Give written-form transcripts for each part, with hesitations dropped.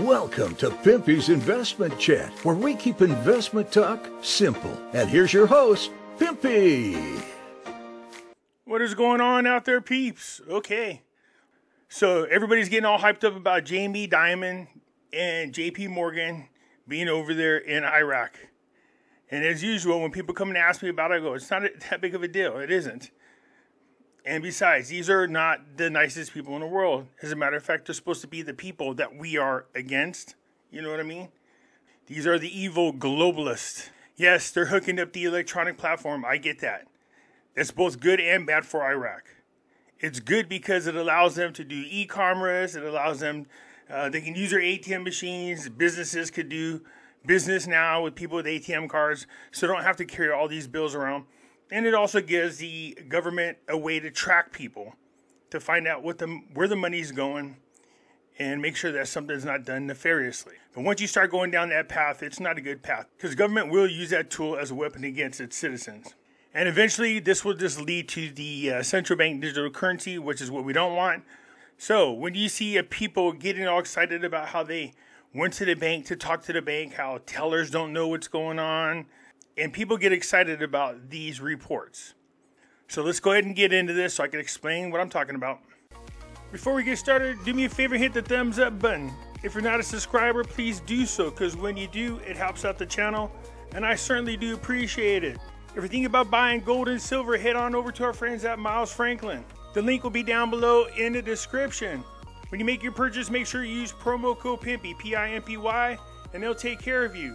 Welcome to Pimpy's Investment Chat, where we keep investment talk simple. And here's your host, Pimpy. What is going on out there, peeps? Okay. So everybody's getting all hyped up about Jamie Dimon and JP Morgan being over there in Iraq. And as usual, when people come and ask me about it, I go, it's not that big of a deal. It isn't. And besides, these are not the nicest people in the world. As a matter of fact, they're supposed to be the people that we are against. You know what I mean? These are the evil globalists. Yes, they're hooking up the electronic platform. I get that. That's both good and bad for Iraq. It's good because it allows them to do e-commerce. It allows them, they can use their ATM machines. Businesses could do business now with people with ATM cards, so they don't have to carry all these bills around. And it also gives the government a way to track people, to find out where the money's going and make sure that something's not done nefariously. But once you start going down that path, it's not a good path, because government will use that tool as a weapon against its citizens. And eventually, this will just lead to the central bank digital currency, which is what we don't want. So when you see people getting all excited about how they went to the bank to talk to the bank, how tellers don't know what's going on, and people get excited about these reports. So let's go ahead and get into this so I can explain what I'm talking about. Before we get started, do me a favor, hit the thumbs up button. If you're not a subscriber, please do so, because when you do, it helps out the channel, and I certainly do appreciate it. If you're thinking about buying gold and silver, head on over to our friends at Miles Franklin. The link will be down below in the description. When you make your purchase, make sure you use promo code Pimpy, P-I-M-P-Y, and they'll take care of you.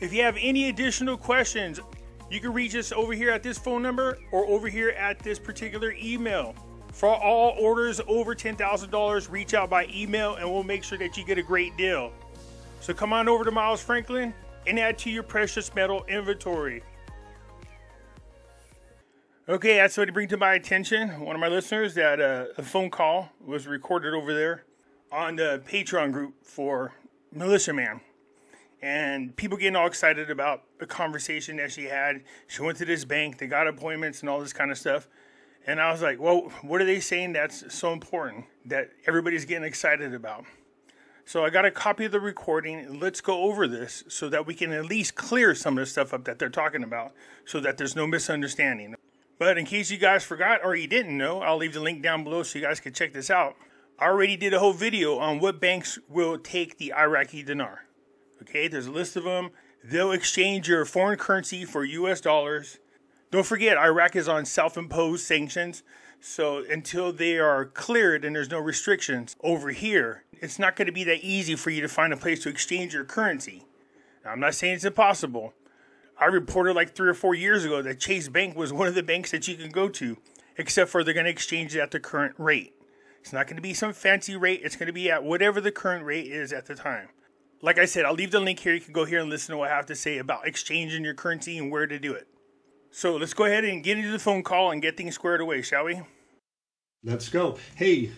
If you have any additional questions, you can reach us over here at this phone number or over here at this particular email. For all orders over $10,000, reach out by email and we'll make sure that you get a great deal. So come on over to Miles Franklin and add to your precious metal inventory. Okay, that's what to bring to my attention. One of my listeners that a phone call was recorded over there on the Patreon group for Militia Man. And people getting all excited about a conversation that she had. She went to this bank, they got appointments and all this kind of stuff. And I was like, well, what are they saying that's so important that everybody's getting excited about? So I got a copy of the recording. Let's go over this so that we can at least clear some of the stuff up that they're talking about so that there's no misunderstanding. But in case you guys forgot or you didn't know, I'll leave the link down below so you guys can check this out. I already did a whole video on what banks will take the Iraqi dinar. Okay, there's a list of them. They'll exchange your foreign currency for US dollars. Don't forget, Iraq is on self-imposed sanctions. So until they are cleared and there's no restrictions over here, it's not going to be that easy for you to find a place to exchange your currency. Now, I'm not saying it's impossible. I reported like 3 or 4 years ago that Chase Bank was one of the banks that you can go to, except for they're going to exchange it at the current rate. It's not going to be some fancy rate. It's going to be at whatever the current rate is at the time. Like I said, I'll leave the link here. You can go here and listen to what I have to say about exchanging your currency and where to do it. So let's go ahead and get into the phone call and get things squared away, shall we? Let's go. Hey,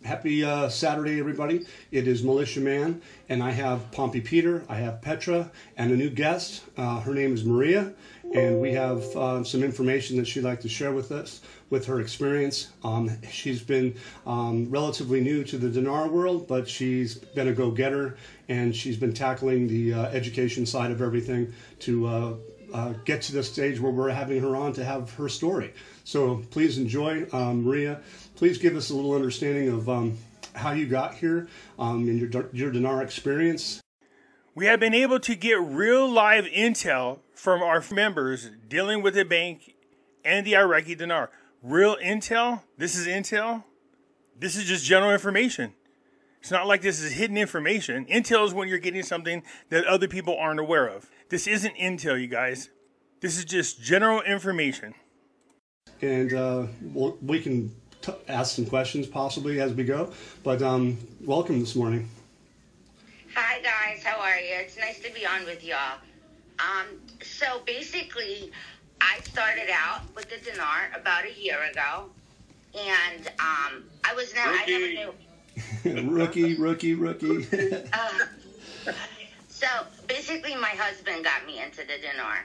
happy Saturday, everybody. It is Militia Man, and I have Pompey Peter, I have Petra, and a new guest. Her name is Maria, and we have some information that she'd like to share with us with her experience. She's been relatively new to the dinar world, but she's been a go-getter, and she's been tackling the education side of everything to get to the stage where we're having her on to have her story. So please enjoy. Maria, please give us a little understanding of how you got here in your dinar experience. We have been able to get real live intel from our members dealing with the bank and the Iraqi dinar. Real intel? This is intel? This is just general information. It's not like this is hidden information. Intel is when you're getting something that other people aren't aware of. This isn't intel, you guys. This is just general information. And we can ask some questions possibly as we go. But welcome this morning. Hi guys, how are you? It's nice to be on with y'all. So basically, I started out with the dinar about a year ago, and I never knew. Rookie. So basically, my husband got me into the dinar.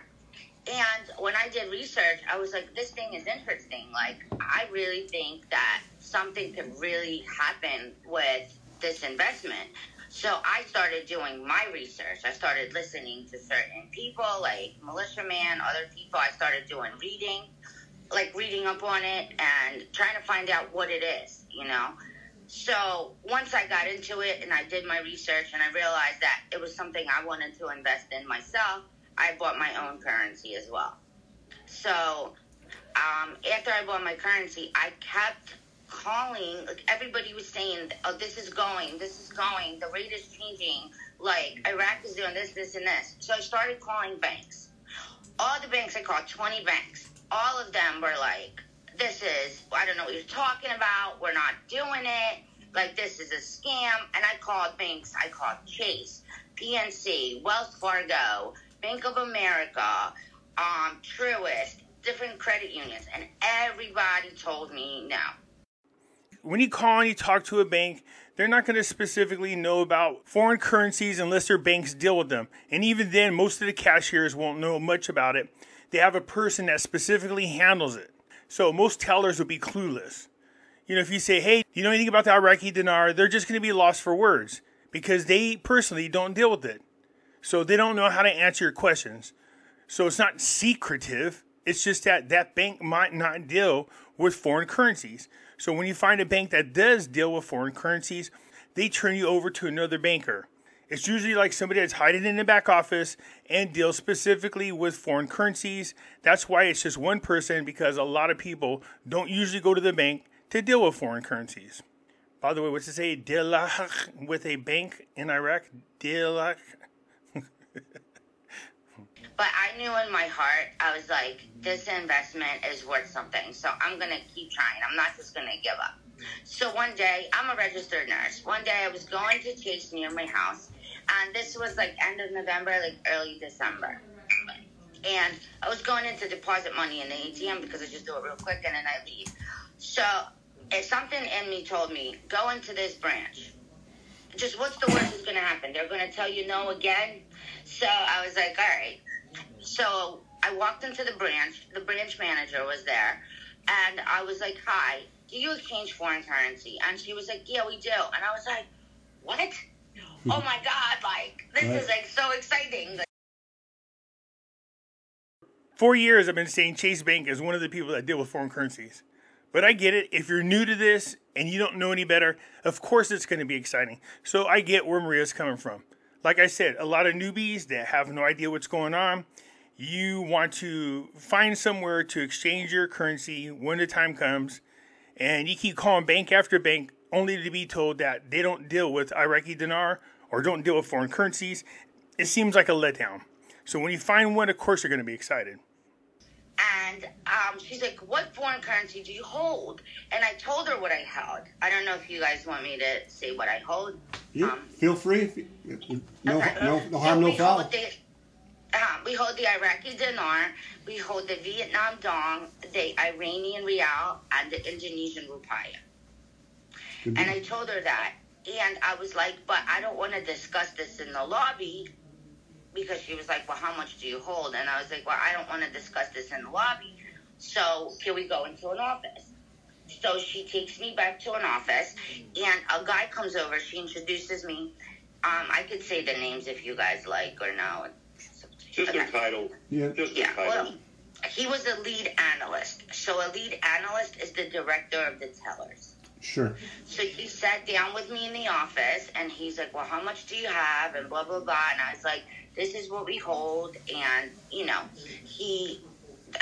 And when I did research, I was like, this thing is interesting. Like, I really think that something could really happen with this investment. So I started doing my research. I started listening to certain people, like Militiaman, other people. I started doing reading up on it and trying to find out what it is, you know. So once I got into it and I did my research and I realized that it was something I wanted to invest in myself, I bought my own currency as well. So after I bought my currency, I kept calling. Like, everybody was saying, oh, this is going, the rate is changing, like Iraq is doing this, and this. So I started calling banks. All the banks I called, 20 banks, all of them were like, I don't know what you're talking about, we're not doing it, like, this is a scam. And I called banks. I called Chase, PNC, Wells Fargo, Bank of America, Truist, different credit unions, and everybody told me no. When you call and you talk to a bank, they're not going to specifically know about foreign currencies unless their banks deal with them. And even then, most of the cashiers won't know much about it. They have a person that specifically handles it. So most tellers will be clueless. You know, if you say, hey, you know anything about the Iraqi dinar, they're just going to be lost for words because they personally don't deal with it. So they don't know how to answer your questions. So it's not secretive. It's just that that bank might not deal with foreign currencies. So when you find a bank that does deal with foreign currencies, they turn you over to another banker. It's usually like somebody that's hiding in the back office and deals specifically with foreign currencies. That's why it's just one person, because a lot of people don't usually go to the bank to deal with foreign currencies. By the way, what's it say? Deal with a bank in Iraq? Deal. But I knew in my heart, I was like, this investment is worth something. So I'm going to keep trying. I'm not just going to give up. So one day, I'm a registered nurse. One day I was going to Chase near my house. And this was like end of November, like early December. And I was going in to deposit money in the ATM because I just do it real quick and then I leave. So if something in me told me, go into this branch. Just what's the worst that's going to happen? They're going to tell you no again? So I was like, all right. So I walked into the branch. The branch manager was there. And I was like, hi, do you exchange foreign currency? And she was like, yeah, we do. And I was like, what? Oh my God, like, this is like so exciting. 4 years I've been saying Chase Bank is one of the people that deal with foreign currencies. But I get it. If you're new to this and you don't know any better, of course it's going to be exciting. So I get where Maria's coming from. Like I said, a lot of newbies that have no idea what's going on, you want to find somewhere to exchange your currency when the time comes, and you keep calling bank after bank only to be told that they don't deal with Iraqi dinar or don't deal with foreign currencies. It seems like a letdown. So when you find one, of course you're going to be excited. And she's like, what foreign currency do you hold? And I told her what I held. I don't know if you guys want me to say what I hold. Yeah, feel free. No harm, no foul. We hold the Iraqi dinar, we hold the Vietnam dong, the Iranian rial, and the Indonesian rupiah. And I told her that. And I was like, but I don't want to discuss this in the lobby, because she was like, well, how much do you hold? And I was like, well, I don't want to discuss this in the lobby. So can we go into an office? So she takes me back to an office, and a guy comes over. She introduces me. I could say the names if you guys like or no. Just their title. Yeah. Just their title. Well, he was a lead analyst. So a lead analyst is the director of the tellers. Sure. So he sat down with me in the office, and he's like, well, how much do you have? And blah, blah, blah. And I was like, this is what we hold. And, you know, he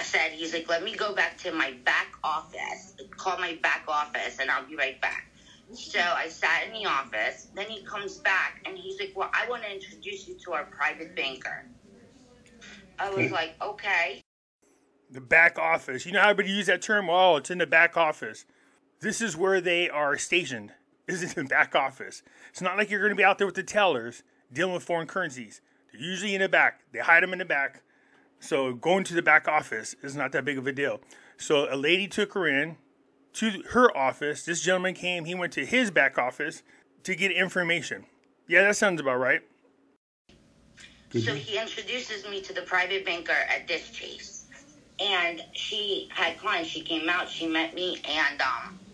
said, he's like, let me go back to my back office, call my back office, and I'll be right back. So I sat in the office. Then he comes back, and he's like, well, I want to introduce you to our private banker. I was like, okay. The back office. You know how everybody use that term? Oh, it's in the back office. This is where they are stationed. This is in the back office. It's not like you're going to be out there with the tellers dealing with foreign currencies. They're usually in the back. They hide them in the back. So going to the back office is not that big of a deal. So a lady took her in to her office. This gentleman came. He went to his to get information. Yeah, that sounds about right. So he introduces me to the private banker at this Chase. And she had clients. She came out. She met me. And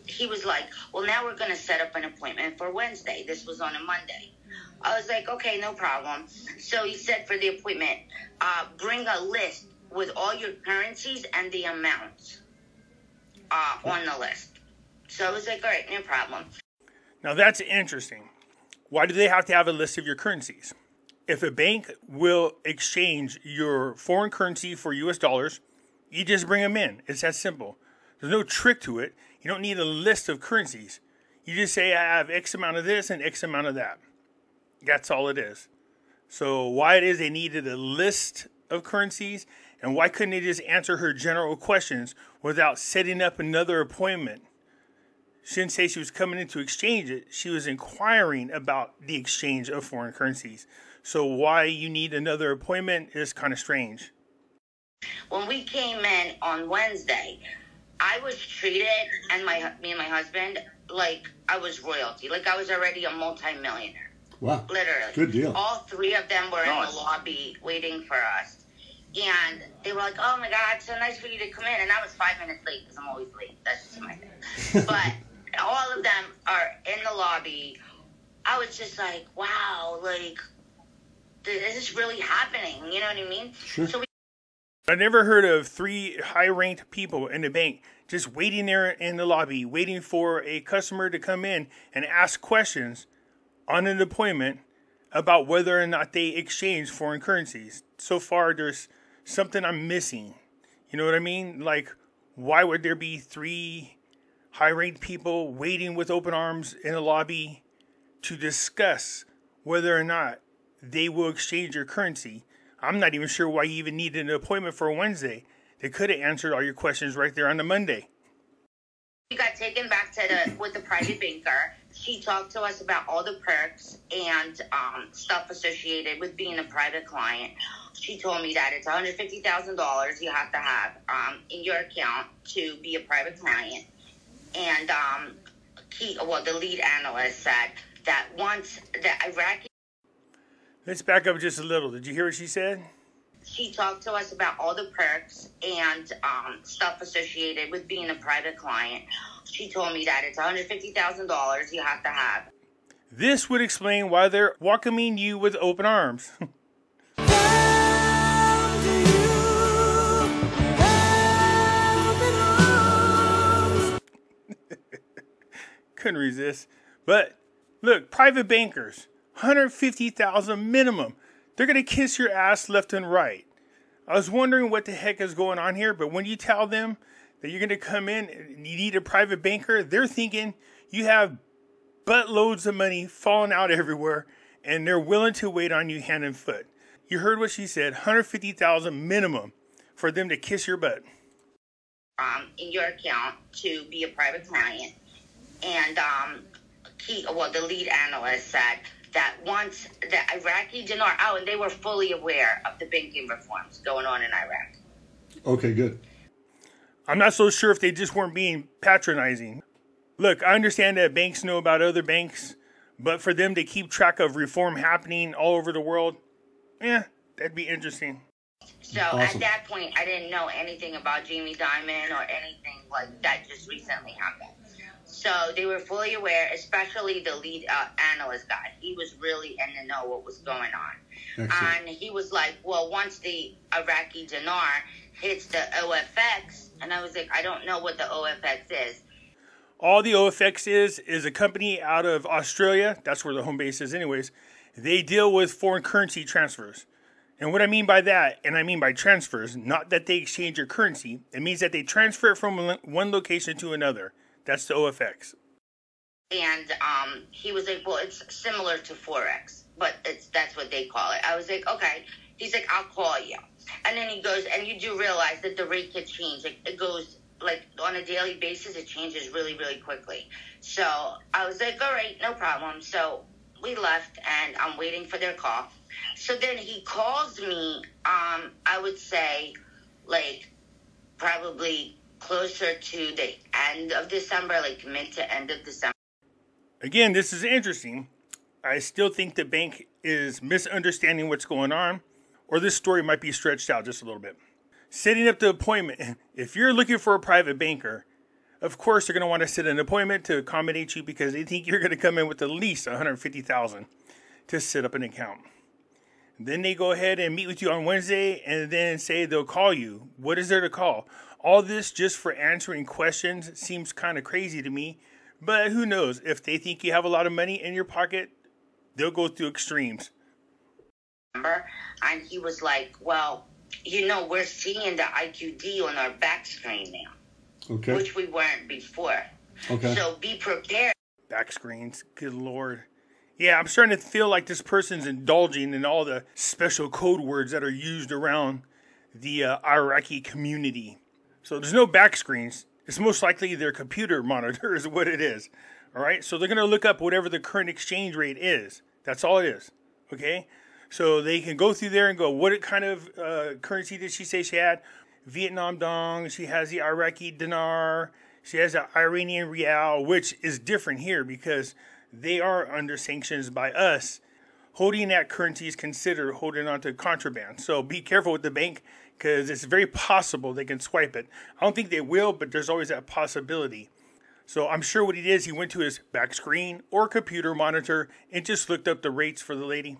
he was like, well, now we're going to set up an appointment for Wednesday. This was on a Monday. I was like, okay, no problem. So he said for the appointment, bring a list with all your currencies and the amounts on the list. So I was like, all right, no problem. Now that's interesting. Why do they have to have a list of your currencies? If a bank will exchange your foreign currency for US dollars, you just bring them in. It's that simple. There's no trick to it. You don't need a list of currencies. You just say, I have X amount of this and X amount of that. That's all it is. So why it is they needed a list of currencies, and why couldn't they just answer her general questions without setting up another appointment? She didn't say she was coming in to exchange it. She was inquiring about the exchange of foreign currencies. So why you need another appointment is kind of strange. When we came in on Wednesday, I was treated, and me and my husband, like I was royalty. Like I was already a multi-millionaire. Wow. Literally. Good deal. All three of them were in the lobby waiting for us. And they were like, oh my God, it's so nice for you to come in. And I was 5 minutes late because I'm always late. That's just my thing. But all of them are in the lobby. I was just like, wow, like, this is really happening. You know what I mean? Sure. So I never heard of 3 high-ranked people in the bank just waiting there in the lobby, waiting for a customer to come in and ask questions on an appointment about whether or not they exchange foreign currencies. So far, there's something I'm missing. You know what I mean? Like, why would there be 3 high-ranked people waiting with open arms in the lobby to discuss whether or not they will exchange your currency? I'm not even sure why you even needed an appointment for a Wednesday. They could have answered all your questions right there on the Monday. We got taken back to with the private banker. She talked to us about all the perks and stuff associated with being a private client. She told me that it's $150,000 you have to have in your account to be a private client. And the lead analyst said that once the Iraqi... Let's back up just a little. Did you hear what she said? She talked to us about all the perks and stuff associated with being a private client. She told me that it's $150,000 you have to have. This would explain why they're welcoming you with open arms. Couldn't resist. But look, private bankers, $150,000 minimum. They're going to kiss your ass left and right. I was wondering what the heck is going on here, but when you tell them that you're going to come in and you need a private banker, they're thinking you have buttloads of money falling out everywhere, and they're willing to wait on you hand and foot. You heard what she said, $150,000 minimum for them to kiss your butt. In your account to be a private client. And the lead analyst said that once the Iraqi dinar, and they were fully aware of the banking reforms going on in Iraq. Okay, good. I'm not so sure if they just weren't being patronizing. Look, I understand that banks know about other banks, but for them to keep track of reform happening all over the world, that'd be interesting. So At that point, I didn't know anything about Jamie Dimon or anything like that just recently happened. So they were fully aware, especially the lead analyst guy. He was really in the know what was going on. Excellent. And he was like, well, once the Iraqi dinar hits the OFX, and I was like, I don't know what the OFX is. All the OFX is a company out of Australia. That's where the home base is anyways. They deal with foreign currency transfers. And what I mean by that, and I mean by transfers, not that they exchange your currency. It means that they transfer it from one location to another. That's the OFX. And he was like, well, it's similar to Forex, but that's what they call it. I was like, okay. He's like, I'll call you. And then he goes, and you do realize that the rate could change. It goes, like, on a daily basis, it changes really, really quickly. So I was like, all right, no problem. So we left, and I'm waiting for their call. So then he calls me, I would say, like, probably closer to the end of December, like mid to end of December. Again, this is interesting. I still think the bank is misunderstanding what's going on, or this story might be stretched out just a little bit. Setting up the appointment. If you're looking for a private banker, of course they're going to want to set an appointment to accommodate you because they think you're going to come in with at least $150,000. to set up an account. Then they go ahead and meet with you on Wednesday and then say they'll call you. What is there to call? All this just for answering questions seems kind of crazy to me. But who knows? If they think you have a lot of money in your pocket, they'll go through extremes. And he was like, well, we're seeing the IQD on our back screen now. Okay. Which we weren't before. Okay. So be prepared. Back screens. Good Lord. Yeah, I'm starting to feel like this person's indulging in all the special code words that are used around the Iraqi community. So there's no back screens. It's most likely their computer monitor is what it is. All right. So they're going to look up whatever the current exchange rate is. That's all it is. Okay. So they can go through there and go, what kind of currency did she say she had? Vietnam dong. She has the Iraqi dinar. She has the Iranian rial, which is different here because they are under sanctions by us. Holding that currency is considered holding on to contraband. So be careful with the bank because it's very possible they can swipe it. I don't think they will, but there's always that possibility. So I'm sure what he did is he went to his back screen or computer monitor and just looked up the rates for the lady.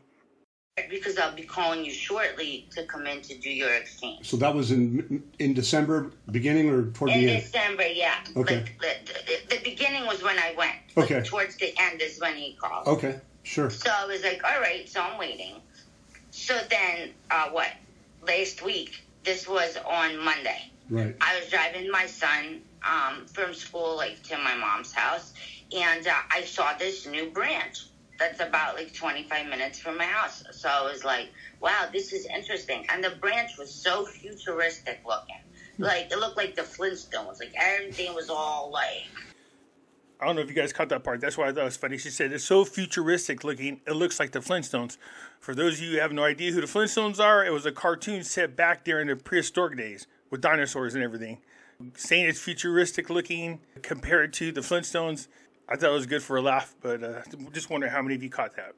Because I'll be calling you shortly to come in to do your exchange. So that was in December, beginning or toward the end? In December, yeah. Okay. Like, the beginning was when I went. Okay. Like, towards the end is when he called. Okay, sure. So I was like, all right, so I'm waiting. So then, last week, this was on Monday. Right. I was driving my son from school, to my mom's house, and I saw this new branch that's about 25 minutes from my house. So I was like, wow, this is interesting. And the branch was so futuristic looking. It looked like the Flintstones. Everything was all I don't know if you guys caught that part. That's why I thought it was funny. She said it's so futuristic looking, it looks like the Flintstones. For those of you who have no idea who the Flintstones are, it was a cartoon set back during the prehistoric days with dinosaurs and everything. Saying it's futuristic looking compared to the Flintstones, I thought it was good for a laugh, but just wondering how many of you caught that.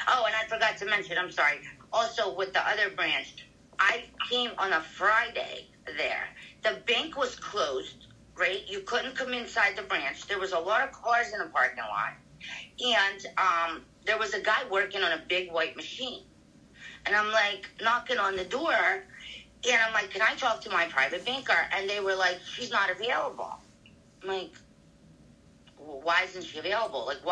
Oh, and I forgot to mention, I'm sorry. Also, with the other branch, I came on a Friday there. The bank was closed, right? You couldn't come inside the branch. There was a lot of cars in the parking lot. And there was a guy working on a big white machine. And I'm knocking on the door. And I'm like, can I talk to my private banker? And they were like, she's not available. I'm like, well, why isn't she available? It's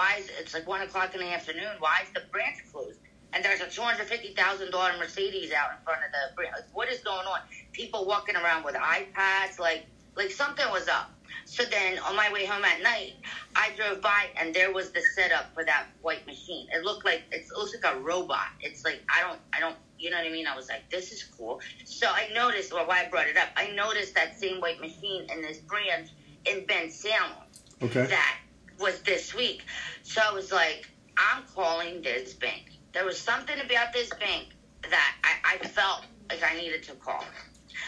1 o'clock in the afternoon. Why is the branch closed? And there's a $250,000 Mercedes out in front of the branch. What is going on? People walking around with iPads, like something was up. So then on my way home at night, I drove by and there was the setup for that white machine. It looks like a robot. It's I don't, you know what I mean? I was like, this is cool. So I noticed, why I brought it up, I noticed that same white machine in this branch in Ben Salem. Okay. That was this week. So I was like, I'm calling this bank. There was something about this bank that I felt like I needed to call.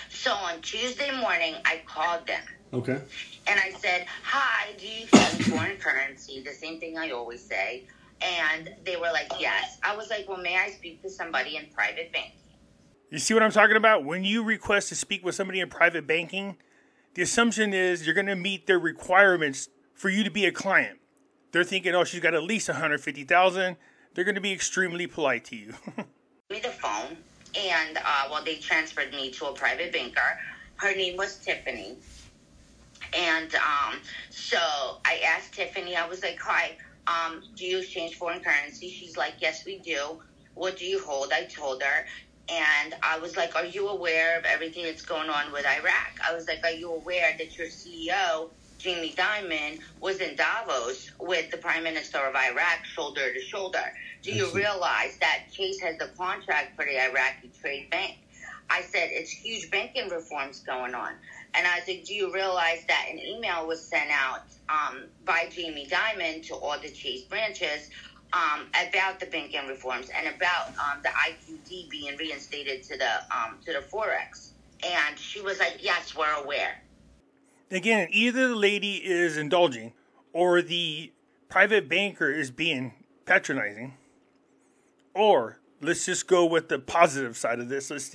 So on Tuesday morning, I called them. Okay. And I said, hi, do you use foreign currency? The same thing I always say. And they were like, yes. I was like, well, may I speak to somebody in private banking? You see what I'm talking about? When you request to speak with somebody in private banking, the assumption is you're going to meet their requirements for you to be a client. They're thinking, oh, she's got at least $150,000. They're going to be extremely polite to you. Me the phone, and they transferred me to a private banker. Her name was Tiffany. And so I asked Tiffany, I was like, hi, do you exchange foreign currency? She's like, yes, we do. What do you hold? I told her. And I was like, are you aware of everything that's going on with Iraq? I was like, are you aware that your CEO, Jamie Dimon, was in Davos with the Prime Minister of Iraq shoulder to shoulder? Do you realize that Chase has the contract for the Iraqi Trade Bank? I said, it's huge banking reforms going on. And I said, do you realize that an email was sent out by Jamie Dimon to all the Chase branches about the banking reforms and about the IQD being reinstated to the Forex? And she was like, yes, we're aware. Again, either the lady is indulging or the private banker is being patronizing, or let's just go with the positive side of this. Let's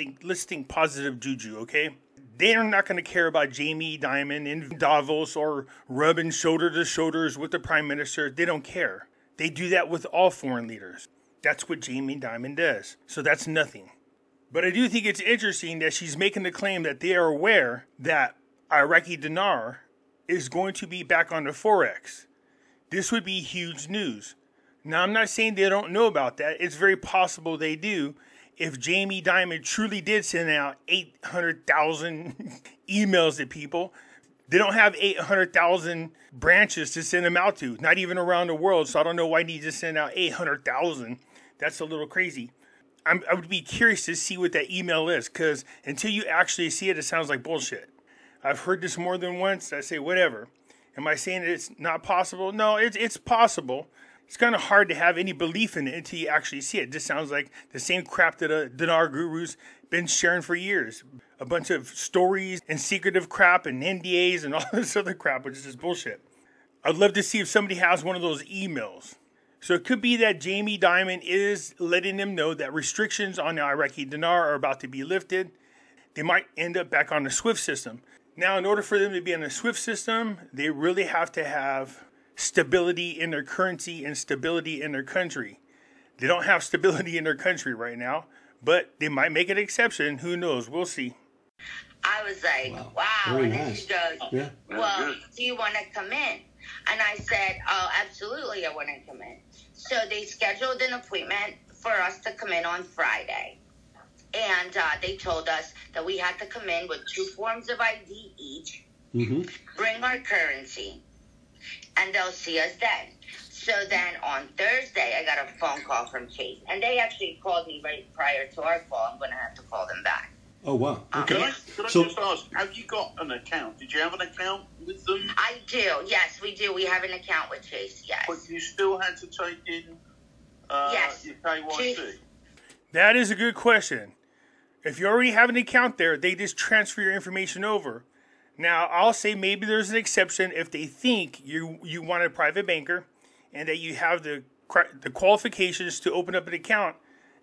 think positive juju, okay? They're not going to care about Jamie Dimon in Davos or rubbing shoulder to shoulders with the prime minister. They don't care. They do that with all foreign leaders. That's what Jamie Dimon does. So that's nothing. But I do think it's interesting that she's making the claim that they are aware that Iraqi dinar is going to be back on the Forex. This would be huge news. Now, I'm not saying they don't know about that. It's very possible they do. If Jamie Dimon truly did send out 800,000 emails to people, they don't have 800,000 branches to send them out to, not even around the world. So I don't know why they just send out 800,000. That's a little crazy. I would be curious to see what that email is, because until you actually see it, it sounds like bullshit. I've heard this more than once. I say, whatever. Am I saying that it's not possible? No, it's possible. It's kind of hard to have any belief in it until you actually see it. It just sounds like the same crap that a dinar guru's been sharing for years. A bunch of stories and secretive crap and NDAs and all this other crap, which is just bullshit. I'd love to see if somebody has one of those emails. So it could be that Jamie Dimon is letting them know that restrictions on the Iraqi dinar are about to be lifted. They might end up back on the SWIFT system. Now, in order for them to be on the SWIFT system, they really have to have stability in their currency and stability in their country. They don't have stability in their country right now, but they might make an exception. Who knows? We'll see. I was like, wow. Very And then nice. she goes, well, do you want to come in? And I said, oh, absolutely, I want to come in. So they scheduled an appointment for us to come in on Friday. And they told us that we had to come in with 2 forms of ID each, bring our currency, and they'll see us then. So then on Thursday, I got a phone call from Chase. And they actually called me right prior to our call. I'm going to have to call them back. Oh, wow. Okay. Could I just ask, have you got an account? Did you have an account with them? I do. Yes, we do. We have an account with Chase. Yes. But you still had to take in yes. your KYC? That is a good question. If you already have an account there, they just transfer your information over. Now, I'll say maybe there's an exception if they think you want a private banker and that you have the qualifications to open up an account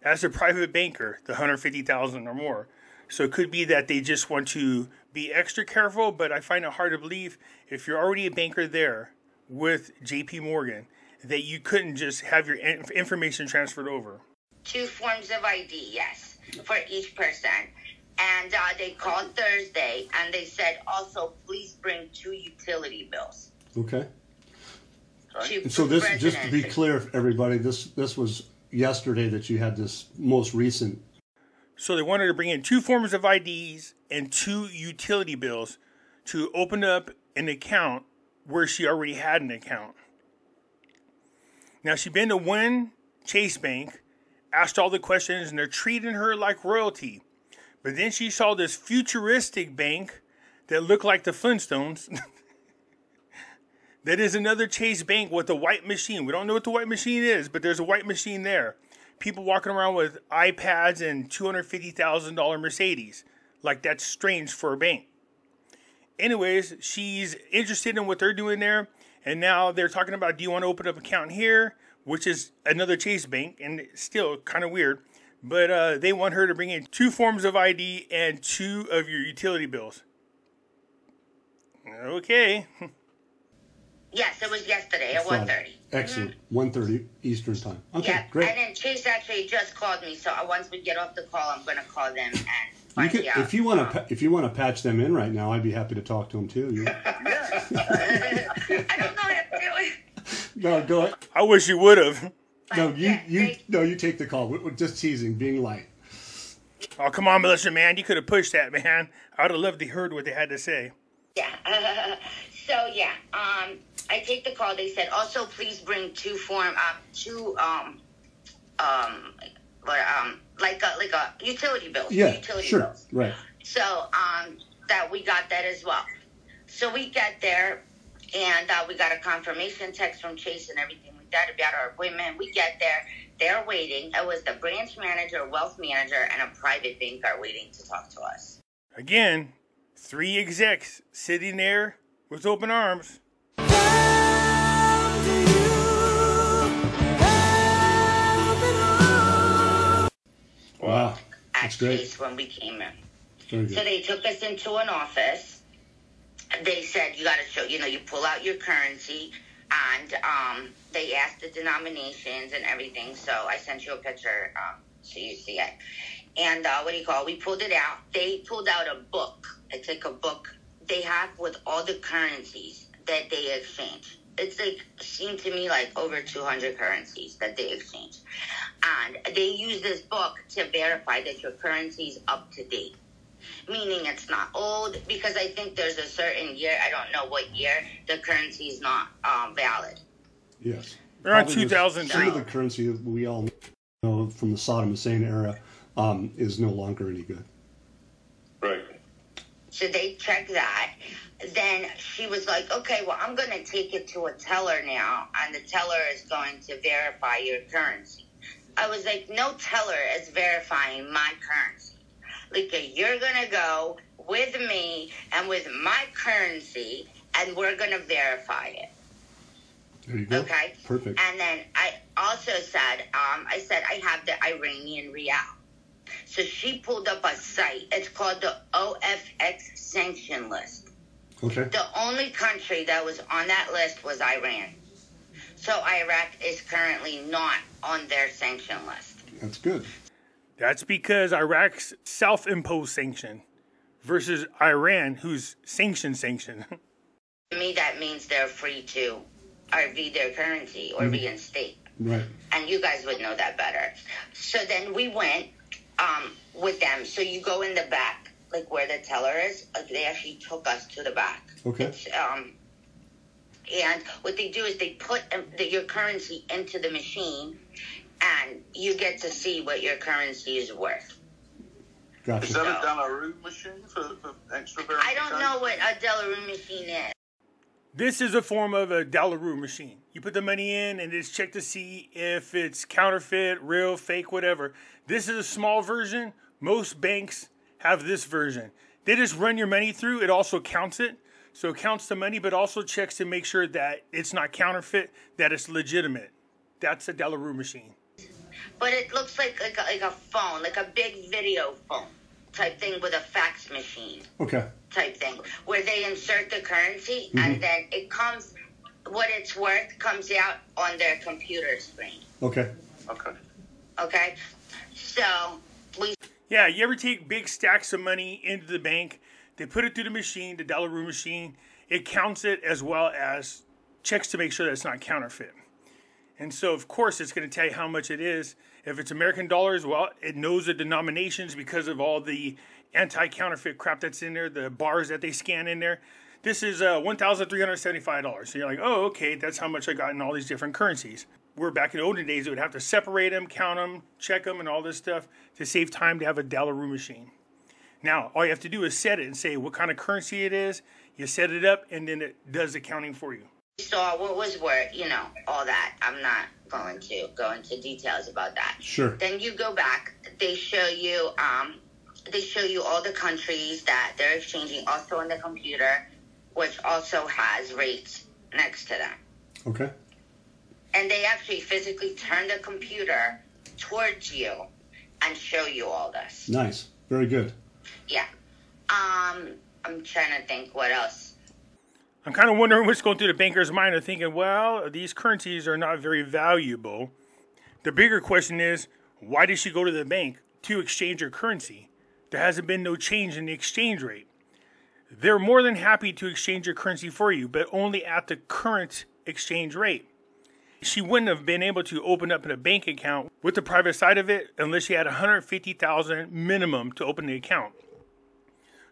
as a private banker, the $150,000 or more. So it could be that they just want to be extra careful, but I find it hard to believe if you're already a banker there with JP Morgan that you couldn't just have your information transferred over. 2 forms of ID, yes, for each person. And they called Thursday, and they said, also, please bring 2 utility bills. Okay. Two And so this, proof just to be residency. clear, everybody, this was yesterday that you had this most recent. So they wanted to bring in 2 forms of IDs and 2 utility bills to open up an account where she already had an account. Now, she'd been to one Chase Bank, asked all the questions, and they're treating her like royalty. But then she saw this futuristic bank that looked like the Flintstones. That is another Chase Bank with a white machine. We don't know what the white machine is, but there's a white machine there. People walking around with iPads and $250,000 Mercedes. Like, that's strange for a bank. Anyways, she's interested in what they're doing there. And now they're talking about, do you want to open up an account here? Which is another Chase Bank. And it's still kind of weird. But they want her to bring in 2 forms of ID and 2 of your utility bills. Okay. Yes, it was yesterday at 1:30. Excellent. 1:30 Eastern time. Okay, Yeah, great. and then Chase actually just called me, so once we get off the call, I'm going to call them and You find could, out. if you want to patch them in right now, I'd be happy to talk to them too. You know? I don't know how to do it. No, go ahead. I wish you would have. No, you take the call. We're just teasing, being light. Oh, come on, Melissa, man. You could have pushed that, man. I would have loved to heard what they had to say. Yeah. So yeah, I take the call. They said also please bring 2 like a utility bills. Yeah, utility sure, bills. right. So that we got that as well. So we get there, and we got a confirmation text from Chase and everything like that about our appointment. We get there. They're waiting. It was the branch manager, wealth manager, and a private banker waiting to talk to us. Again, 3 execs sitting there with open arms. Wow, At that's great. Chase when we came in. Very So good. they took us into an office. They said, you got to show, you pull out your currency. And they asked the denominations and everything, so I sent you a picture so you see it. And we pulled it out. They pulled out a book. It's like a book they have with all the currencies that they exchange. It's like, seemed to me like over 200 currencies that they exchange. And they use this book to verify that your currency is up to date. Meaning it's not old, because I think there's a certain year, I don't know what year, the currency is not valid. Yes. Around 2003. Some of the currency that we all know from the Saddam Hussein era is no longer any good. Right. So they checked that. Then she was like, okay, well, I'm going to take it to a teller now, and the teller is going to verify your currency. I was like, no teller is verifying my currency. Like, you're going to go with me and with my currency, and we're going to verify it. There you go. Okay? Perfect. And then I also said, I have the Iranian rial. So she pulled up a site. It's called the OFX sanction list. Okay. The only country that was on that list was Iran. So Iraq is currently not on their sanction list. That's good. That's because Iraq's self-imposed sanction versus Iran, who's sanction. To me, that means they're free to RV their currency or reinstate. Right. And you guys would know that better. So then we went with them. So you go in the back, like where the teller is. They actually took us to the back. Okay. And what they do is they put your currency into the machine, and you get to see what your currency is worth. Gotcha. Is that a Delarue machine for extra verification? I don't know what a Delarue machine is. This is a form of a Delarue machine. You put the money in and it's checked to see if it's counterfeit, real, fake, whatever. This is a small version. Most banks have this version. They just run your money through. It also counts it. So it counts the money, but also checks to make sure that it's not counterfeit, that it's legitimate. That's a Delarue machine. But it looks like a phone, like a big video phone type thing with a fax machine. Okay. Type thing, where they insert the currency and then it comes, what it's worth comes out on their computer screen. Okay. Okay? So, Yeah, you ever take big stacks of money into the bank, they put it through the machine, the Delarue machine, it counts it as well as checks to make sure that it's not counterfeit. And so, of course, it's going to tell you how much it is. If it's American dollars, well, it knows the denominations because of all the anti-counterfeit crap that's in there, the bars that they scan in there. This is $1,375. So you're like, oh, okay, that's how much I got in all these different currencies. Where back in the olden days, it would have to separate them, count them, check them, and all this stuff to save time to have a Delarue machine. Now, all you have to do is set it and say what kind of currency it is. You set it up, and then it does accounting for you. saw what was worth, all that. I'm not going to go into details about that. Sure. Then you go back. They show you all the countries that they're exchanging also on the computer, which also has rates next to them. Okay. And they actually physically turn the computer towards you and show you all this. Nice. Very good. Yeah. I'm trying to think what else. I'm kind of wondering what's going through the banker's mind. They're thinking, well, these currencies are not very valuable. The bigger question is, why did she go to the bank to exchange her currency? There hasn't been no change in the exchange rate. They're more than happy to exchange your currency for you, but only at the current exchange rate. She wouldn't have been able to open up a bank account with the private side of it unless she had $150,000 minimum to open the account.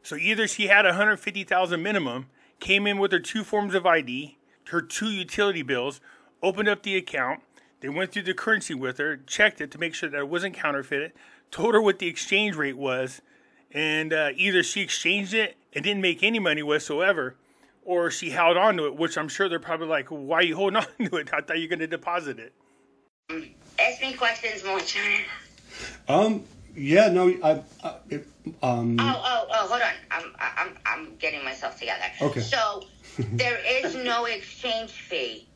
So either she had $150,000 minimum, came in with her 2 forms of ID, her 2 utility bills, opened up the account, they went through the currency with her, checked it to make sure that it wasn't counterfeited, told her what the exchange rate was, and either she exchanged it and didn't make any money whatsoever, or she held on to it, which I'm sure they're probably like, why are you holding on to it? I thought you were going to deposit it. Ask me questions more, John. Yeah, no, hold on. I'm getting myself together. Okay. So there is no exchange fee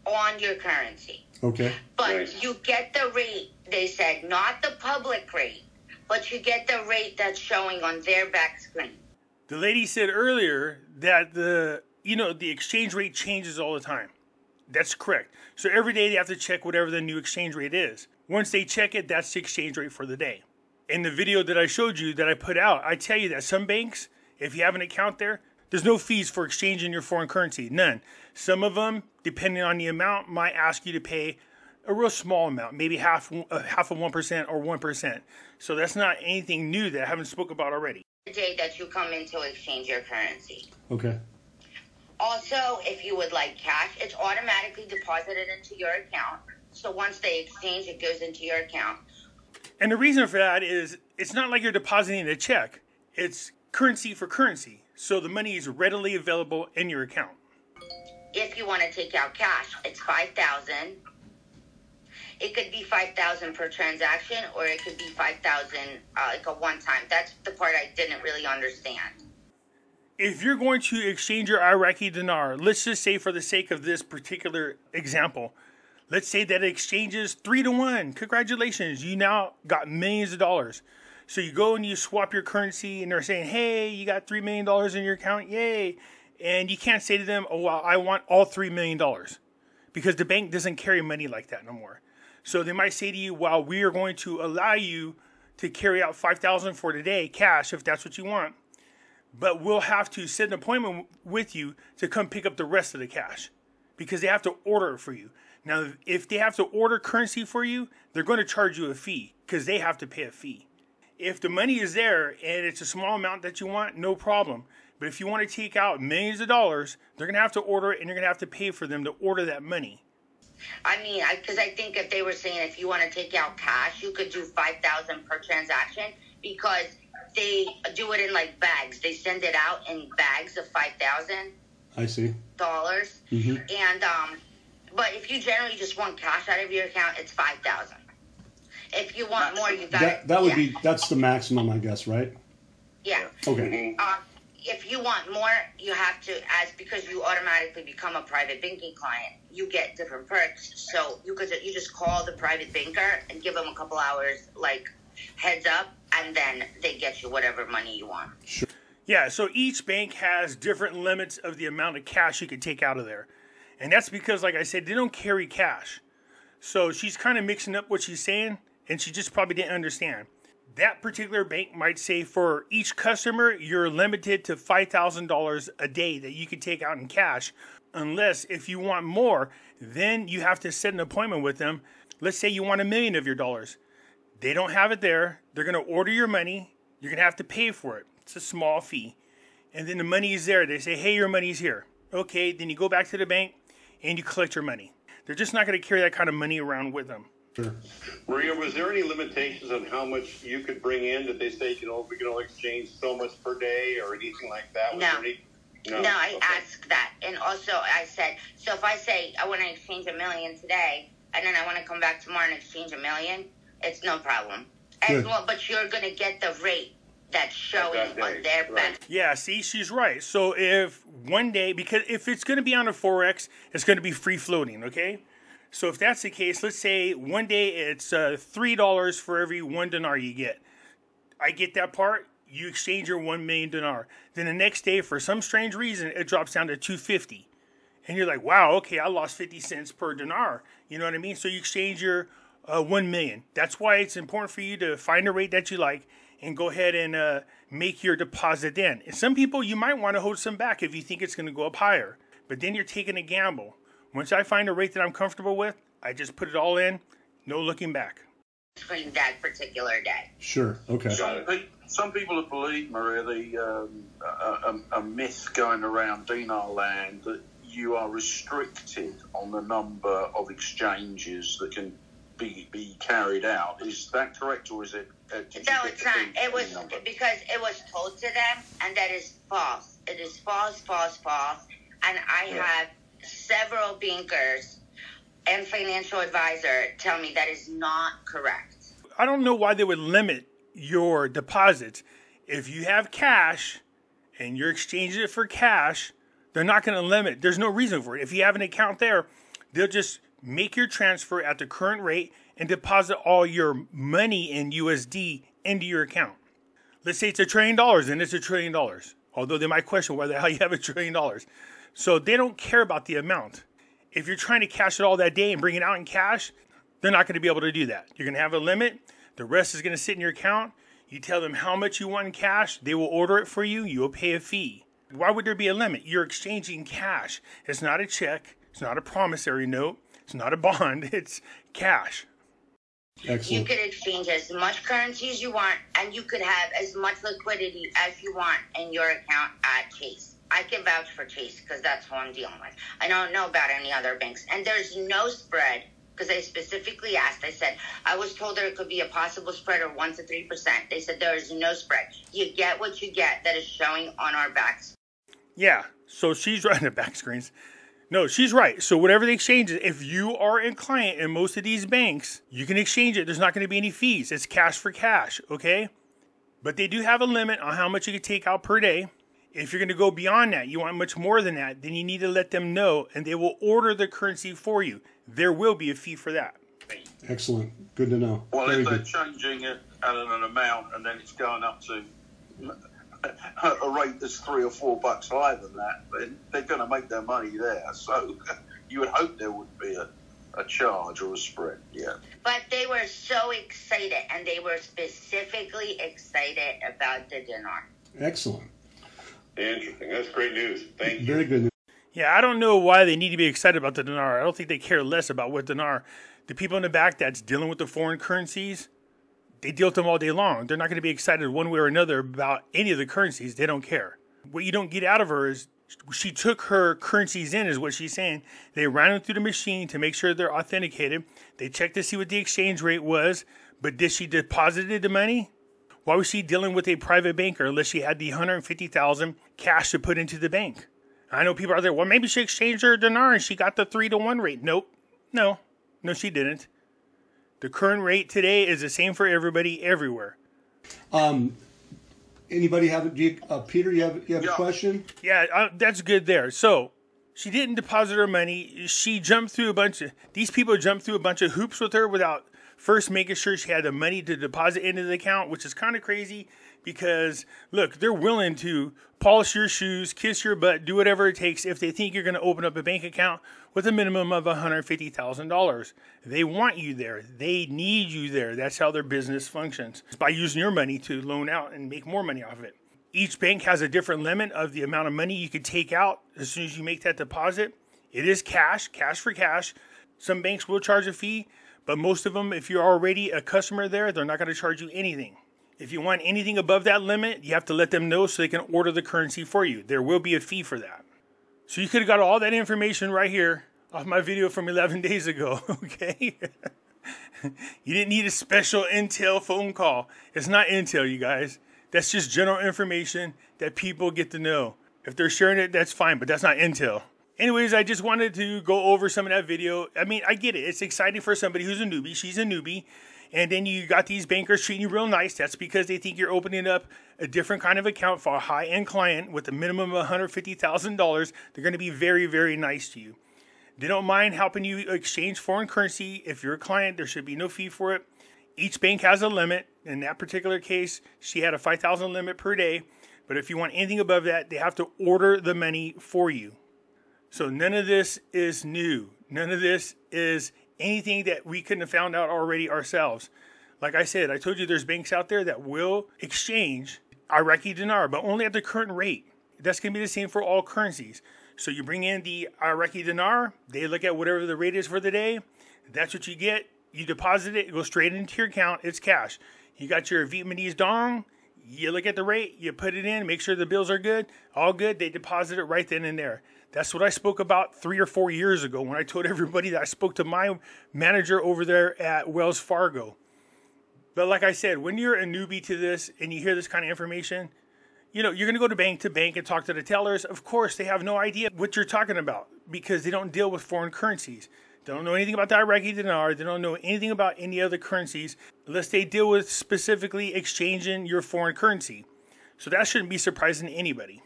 on your currency. Okay. But Right. you get the rate, they said, not the public rate, but you get the rate that's showing on their back screen. The lady said earlier that the exchange rate changes all the time. That's correct. So every day they have to check whatever the new exchange rate is. Once they check it, that's the exchange rate for the day. In the video that I showed you that I put out, I tell you that some banks, if you have an account there, there's no fees for exchanging your foreign currency. None. Some of them, depending on the amount, might ask you to pay a real small amount, maybe half of 1% or 1%. So that's not anything new that I haven't spoke about already. The day that you come in to exchange your currency. Okay. Also, if you would like cash, it's automatically deposited into your account. So once they exchange, it goes into your account. And the reason for that is it's not like you're depositing a check. It's currency for currency. So the money is readily available in your account. If you want to take out cash, it's $5,000. It could be $5,000 per transaction, or it could be $5,000 like a one-time. That's the part I didn't really understand. If you're going to exchange your Iraqi dinar, let's just say for the sake of this particular example, let's say that it exchanges 3-to-1. Congratulations, you now got millions of dollars. So you go and you swap your currency, and they're saying, hey, you got $3 million in your account, yay. And you can't say to them, oh, well, I want all $3 million, because the bank doesn't carry money like that no more. So they might say to you, well, we are going to allow you to carry out $5,000 for today, cash, if that's what you want. But we'll have to set an appointment with you to come pick up the rest of the cash, because they have to order it for you. Now, if they have to order currency for you, they're going to charge you a fee, because they have to pay a fee. If the money is there and it's a small amount that you want, no problem. But if you want to take out millions of dollars, they're going to have to order it, and you're going to have to pay for them to order that money. I mean, because I think if they were saying if you want to take out cash, you could do $5,000 per transaction, because they do it in like bags. They send it out in bags of $5,000. I see. Dollars. Mm-hmm. And but if you generally just want cash out of your account, it's $5,000. If you want more, you got that would be, that's the maximum, I guess, right? Yeah. Okay. If you want more, you have to, because you automatically become a private banking client, you get different perks. So you just call the private banker and give them a couple hours, like, heads up, and then they get you whatever money you want. Sure. Yeah, so each bank has different limits of the amount of cash you can take out of there. And that's because, like I said, they don't carry cash. So she's kind of mixing up what she's saying, and she just probably didn't understand. That particular bank might say for each customer, you're limited to $5,000 a day that you can take out in cash. Unless if you want more, then you have to set an appointment with them. Let's say you want $1 million of your dollars. They don't have it there. They're going to order your money. You're going to have to pay for it. It's a small fee. And then the money is there. They say, hey, your money's here. Okay, then you go back to the bank and you collect your money. They're just not going to carry that kind of money around with them. Sure. Maria, was there any limitations on how much you could bring in? Did they say, we can only exchange so much per day or anything like that? No, I asked that. And also I said, so if I say I want to exchange $1 million today, and then I want to come back tomorrow and exchange $1 million, it's no problem. As well, but you're going to get the rate that's showing on their bank. Yeah, see, she's right. So if one day, because if it's going to be on a Forex, it's going to be free floating, okay? So if that's the case, let's say one day it's $3 for every 1 dinar you get. I get that part. You exchange your 1 million dinar. Then the next day, for some strange reason, it drops down to $2.50. And you're like, wow, okay, I lost 50 cents per dinar. You know what I mean? So you exchange your 1 million. That's why it's important for you to find a rate that you like and go ahead and make your deposit in. And some people, you might want to hold some back if you think it's going to go up higher. But then you're taking a gamble. Once I find a rate that I'm comfortable with, I just put it all in, no looking back. That particular day. Sure. Okay. Some people have believed, Maria, a myth going around dinar land that you are restricted on the number of exchanges that can be carried out. Is that correct, or is it? No, it's not. It was because it was told to them, and that is false. It is false. And I have several bankers and financial advisor tell me that is not correct. I don't know why they would limit your deposits. If you have cash and you're exchanging it for cash, they're not going to limit. There's no reason for it. If you have an account there, they'll just make your transfer at the current rate and deposit all your money in USD into your account. Let's say it's $1 trillion, and it's $1 trillion. Although they might question why the hell you have $1 trillion. So they don't care about the amount. If you're trying to cash it all that day and bring it out in cash, they're not going to be able to do that. You're going to have a limit. The rest is going to sit in your account. You tell them how much you want in cash. They will order it for you. You will pay a fee. Why would there be a limit? You're exchanging cash. It's not a check. It's not a promissory note. It's not a bond. It's cash. Excellent. You could exchange as much currency as you want, and you could have as much liquidity as you want in your account at Chase. I can vouch for Chase because that's who I'm dealing with. I don't know about any other banks. And there's no spread, because I specifically asked. I said, I was told there could be a possible spread of 1 to 3%. They said there is no spread. You get what you get that is showing on our backs. Yeah, so she's right. The back screens. No, she's right. So whatever the exchange is, if you are a client in most of these banks, you can exchange it. There's not going to be any fees. It's cash for cash, okay? But they do have a limit on how much you can take out per day. If you're going to go beyond that, you want much more than that, then you need to let them know, and they will order the currency for you. There will be a fee for that. Excellent. Good to know. Well, Very if they're good. changing it at an amount and then it's going up to a rate that's $3 or $4 higher than that, then they're going to make their money there. So you would hope there would be a charge or a spread, yeah. But they were so excited, and they were specifically excited about the dinar. Excellent. Interesting. That's great news. Thank you. Very good news. Yeah, I don't know why they need to be excited about the dinar. I don't think they care less about what dinar. The people in the back that's dealing with the foreign currencies, they deal with them all day long. They're not going to be excited one way or another about any of the currencies. They don't care. What you don't get out of her is she took her currencies in, is what she's saying. They ran them through the machine to make sure they're authenticated. They checked to see what the exchange rate was, but did she deposit the money? Why was she dealing with a private banker unless she had the $150,000 cash to put into the bank? I know people are there, well, maybe she exchanged her dinar and she got the 3-to-1 rate. Nope. No, she didn't. The current rate today is the same for everybody, everywhere. Anybody have Peter? You have a question? Yeah, that's good there. So she didn't deposit her money. She jumped through these people jumped through a bunch of hoops with her without first making sure she had the money to deposit into the account, which is kind of crazy because, look, they're willing to polish your shoes, kiss your butt, do whatever it takes if they think you're going to open up a bank account with a minimum of $150,000. They want you there. They need you there. That's how their business functions. It's by using your money to loan out and make more money off of it. Each bank has a different limit of the amount of money you could take out as soon as you make that deposit. It is cash for cash. Some banks will charge a fee, but most of them, if you're already a customer there, they're not going to charge you anything. If you want anything above that limit, you have to let them know so they can order the currency for you. There will be a fee for that. So you could have got all that information right here off my video from 11 days ago, okay? You didn't need a special Intel phone call. It's not Intel, you guys. That's just general information that people get to know. If they're sharing it, that's fine, but that's not Intel. Anyways, I just wanted to go over some of that video. I mean, I get it. It's exciting for somebody who's a newbie. She's a newbie. And then you got these bankers treating you real nice. That's because they think you're opening up a different kind of account for a high-end client with a minimum of $150,000. They're going to be very, very nice to you. They don't mind helping you exchange foreign currency. If you're a client, there should be no fee for it. Each bank has a limit. In that particular case, she had a $5,000 limit per day. But if you want anything above that, they have to order the money for you. So none of this is new. None of this is anything that we couldn't have found out already ourselves. Like I said, I told you there's banks out there that will exchange Iraqi dinar, but only at the current rate. That's going to be the same for all currencies. So you bring in the Iraqi dinar, they look at whatever the rate is for the day. That's what you get. You deposit it, it goes straight into your account. It's cash. You got your Vietnamese dong. You look at the rate, you put it in, make sure the bills are good. All good. They deposit it right then and there. That's what I spoke about 3 or 4 years ago when I told everybody that I spoke to my manager over there at Wells Fargo. But like I said, when you're a newbie to this and you hear this kind of information, you know, you're going to go to bank and talk to the tellers. Of course, they have no idea what you're talking about because they don't deal with foreign currencies. They don't know anything about the Iraqi dinar. They don't know anything about any other currencies unless they deal with specifically exchanging your foreign currency. So that shouldn't be surprising to anybody.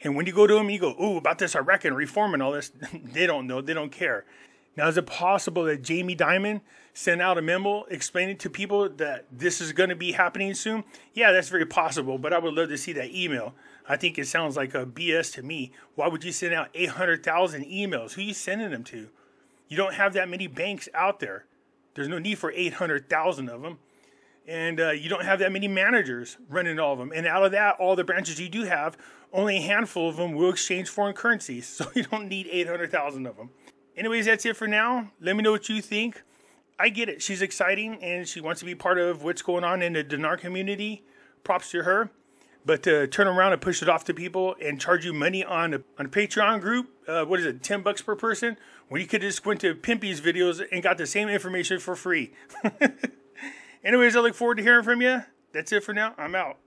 And when you go to them, you go, ooh, about this Iraqi reform and all this. They don't know. They don't care. Now, is it possible that Jamie Dimon sent out a memo explaining to people that this is going to be happening soon? Yeah, that's very possible, but I would love to see that email. I think it sounds like a BS to me. Why would you send out 800,000 emails? Who are you sending them to? You don't have that many banks out there. There's no need for 800,000 of them. And you don't have that many managers running all of them. And out of that, all the branches you do have, only a handful of them will exchange foreign currencies. So you don't need 800,000 of them. Anyways, that's it for now. Let me know what you think. I get it. She's exciting and she wants to be part of what's going on in the dinar community. Props to her. But to turn around and push it off to people and charge you money on a Patreon group, what is it, $10 per person? When you could just went to Pimpy's videos and got the same information for free. Anyways, I look forward to hearing from you. That's it for now. I'm out.